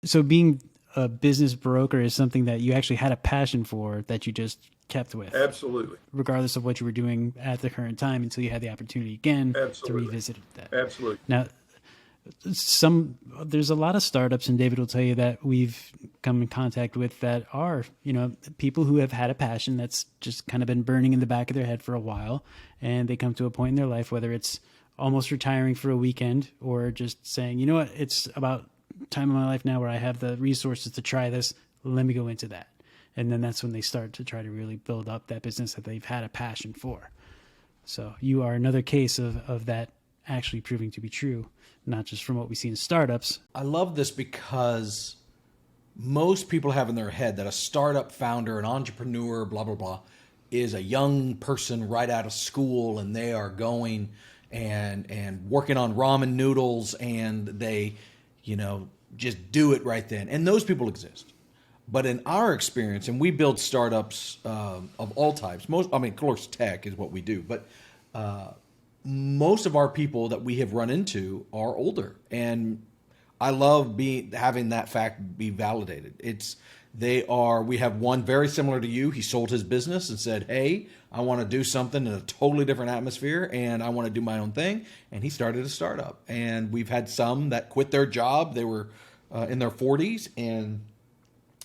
So being a business broker is something that you actually had a passion for that you just kept with, Absolutely. regardless of what you were doing at the current time until you had the opportunity again to Absolutely. revisit that. Absolutely. Now, there's a lot of startups, and David will tell you that we've come in contact with that are, people who have had a passion that's just kind of been burning in the back of their head for a while, and they come to a point in their life, whether it's almost retiring for a weekend or just saying, you know what, it's about time in my life now where I have the resources to try this. Let me go into that. And then that's when they start to try to really build up that business that they've had a passion for. So you are another case of that actually proving to be true, not just from what we see in startups. I love this because most people have in their head that a startup founder, an entrepreneur, blah, blah, blah, is a young person right out of school and they are going and working on ramen noodles and they, just do it right then. And those people exist. But in our experience, and we build startups of all types, of course, tech is what we do, but most of our people that we have run into are older, and I love having that fact be validated. We have one very similar to you. He sold his business and said, "Hey, I want to do something in a totally different atmosphere, and I want to do my own thing." And he started a startup. And we've had some that quit their job. They were in their 40s and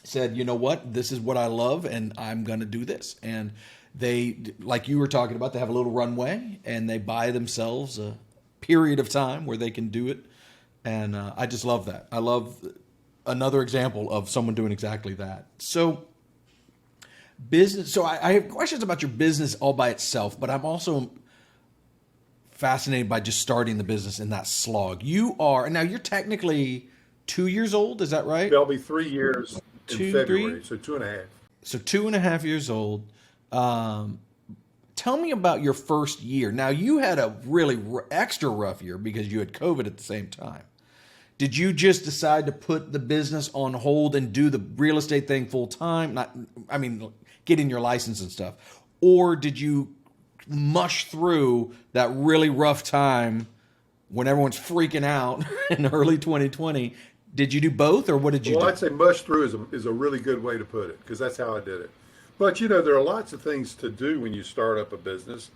said, "You know what? This is what I love, and I'm going to do this." And they, like you were talking about, they have a little runway and they buy themselves a period of time where they can do it. And I just love that. I love another example of someone doing exactly that. So business. So I have questions about your business all by itself, but I'm also fascinated by just starting the business in that slog. You're technically 2 years old. Is that right? There'll be 3 years in Two, February, three? so 2.5. So 2.5 years old. Tell me about your first year. Now, you had a really extra rough year because you had COVID at the same time. Did you just decide to put the business on hold and do the real estate thing full time? Getting your license and stuff. Or did you mush through that really rough time when everyone's freaking out in early 2020? Did you do both, or what did you Well, do? I'd say mush through is a really good way to put it because that's how I did it. But there are lots of things to do when you start up a business.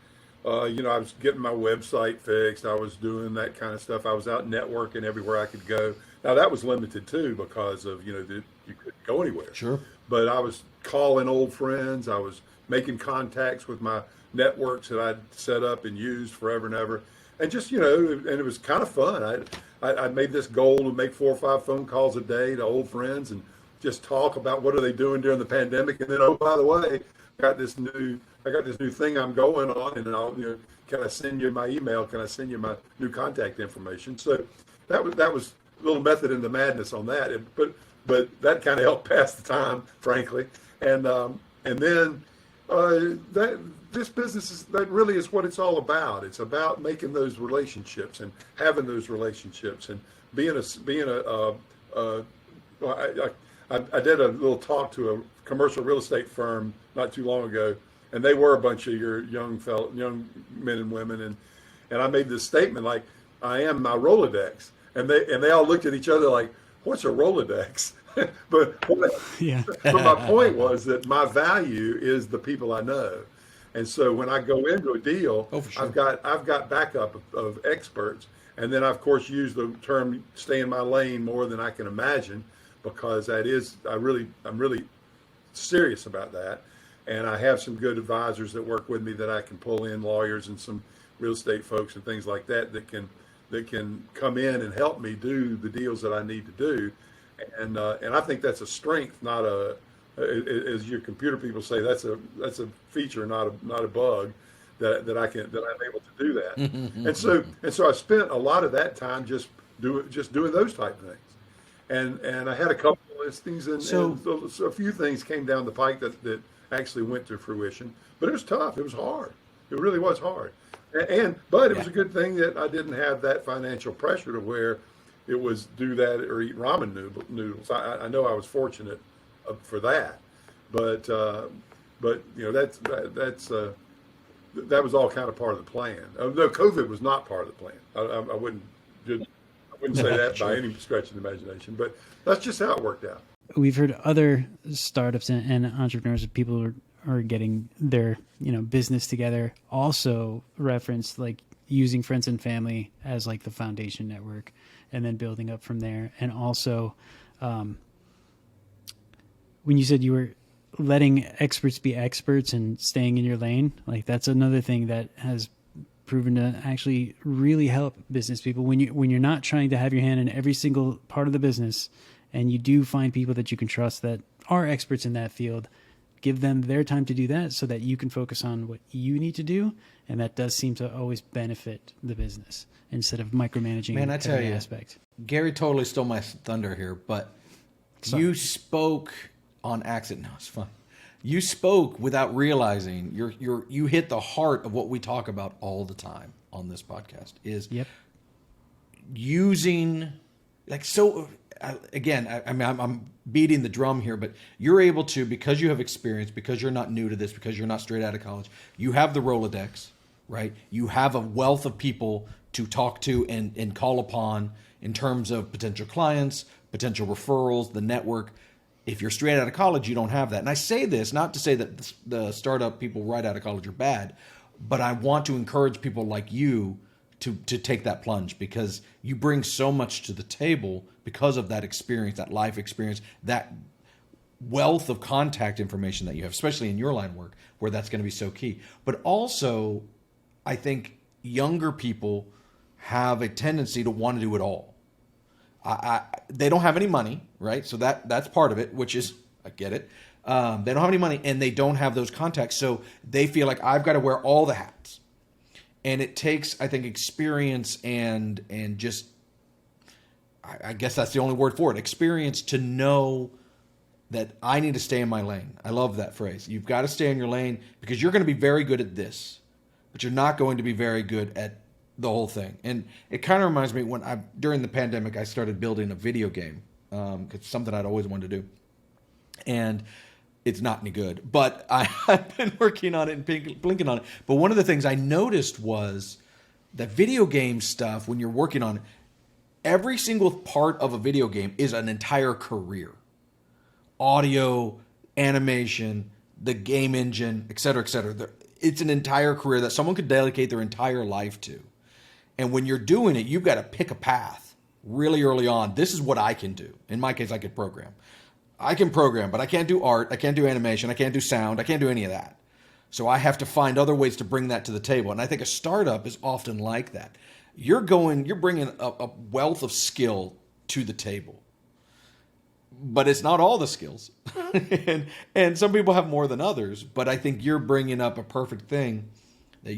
I was getting my website fixed. I was doing that kind of stuff. I was out networking everywhere I could go. Now that was limited too because of that you couldn't go anywhere. Sure. But I was calling old friends. I was making contacts with my networks that I'd set up and used forever and ever. And just and it was kind of fun. I made this goal to make 4 or 5 phone calls a day to old friends and just talk about what are they doing during the pandemic. And then, oh, by the way, I got this new thing I'm going on, and I'll can I send you my email? Can I send you my new contact information? So that was a little method in the madness on that. But that kind of helped pass the time, frankly. And then that this business that really is what it's all about. It's about making those relationships and having those relationships and being I did a little talk to a commercial real estate firm not too long ago, and they were a bunch of your young men and women, and I made this statement like, "I am my Rolodex," and they all looked at each other like, "What's a Rolodex?" but Yeah. but my point was that my value is the people I know, and so when I go into a deal, Oh, for sure. I've got backup of experts, and then I, of course, use the term "stay in my lane" more than I can imagine, because I'm really serious about that, and I have some good advisors that work with me that I can pull in, lawyers and some real estate folks and things like that that can come in and help me do the deals that I need to do, and I think that's a strength, not as your computer people say, that's a feature, not a bug. That I'm able to do that, and so I spent a lot of that time just doing those type of things, and I had a couple of listings, and so a few things came down the pike that actually went to fruition, but it was tough. It was hard. It really was hard, but it was a good thing that I didn't have that financial pressure to where it was do that or eat ramen noodles. I know I was fortunate for that, but that was all kind of part of the plan. No, COVID was not part of the plan. I wouldn't. wouldn't say that by any stretch of the imagination, but that's just how it worked out. We've heard other startups and entrepreneurs, people who are getting their business together, also reference like using friends and family as like the foundation network, and then building up from there. And also, when you said you were letting experts be experts and staying in your lane, like that's another thing that has proven to actually really help business people. When you're not trying to have your hand in every single part of the business, and you do find people that you can trust that are experts in that field, give them their time to do that so that you can focus on what you need to do. And that does seem to always benefit the business instead of micromanaging every aspect. Gary totally stole my thunder here, but Sorry. You spoke on accident. No, it's fine. You spoke without realizing you hit the heart of what we talk about all the time on this podcast is using like, so again, I mean, I'm beating the drum here, but you're able to, because you have experience, because you're not new to this, because you're not straight out of college, you have the Rolodex, right? You have a wealth of people to talk to and call upon in terms of potential clients, potential referrals, the network. If you're straight out of college, you don't have that. And I say this not to say that the startup people right out of college are bad, but I want to encourage people like you to take that plunge, because you bring so much to the table because of that experience, that life experience, that wealth of contact information that you have, especially in your line of work, where that's going to be so key. But also, I think younger people have a tendency to want to do it all. They don't have any money, right? So that's part of it, which is, I get it. They don't have any money and they don't have those contacts. So they feel like I've got to wear all the hats. And it takes, I think, experience and just, I guess that's the only word for it, experience to know that I need to stay in my lane. I love that phrase. You've got to stay in your lane because you're going to be very good at this, but you're not going to be very good at the whole thing. And it kind of reminds me when during the pandemic, I started building a video game. It's something I'd always wanted to do. And it's not any good, but I've been working on it and blinking on it. But one of the things I noticed was that video game stuff, when you're working on it, every single part of a video game is an entire career. Audio, animation, the game engine, et cetera, et cetera. It's an entire career that someone could dedicate their entire life to. And when you're doing it, you've got to pick a path really early on. This is what I can do. In my case, I could program. I can program, but I can't do art. I can't do animation. I can't do sound. I can't do any of that. So I have to find other ways to bring that to the table. And I think a startup is often like that. You're bringing a wealth of skill to the table, but it's not all the skills. and some people have more than others, but I think you're bringing up a perfect thing that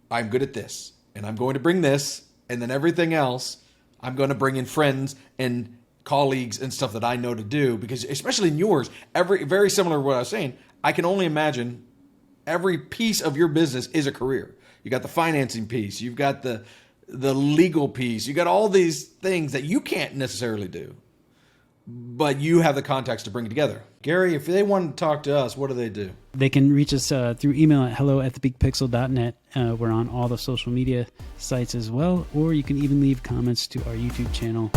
I'm good at this and I'm going to bring this. And then everything else, I'm going to bring in friends and colleagues and stuff that I know to do, because especially in yours, very similar to what I was saying, I can only imagine every piece of your business is a career. You got the financing piece, you've got the legal piece, you got all these things that you can't necessarily do, but you have the contacts to bring it together. Gary, if they want to talk to us, what do they do? They can reach us through email at hello@thebigpixel.net. We're on all the social media sites as well, or you can even leave comments to our YouTube channel.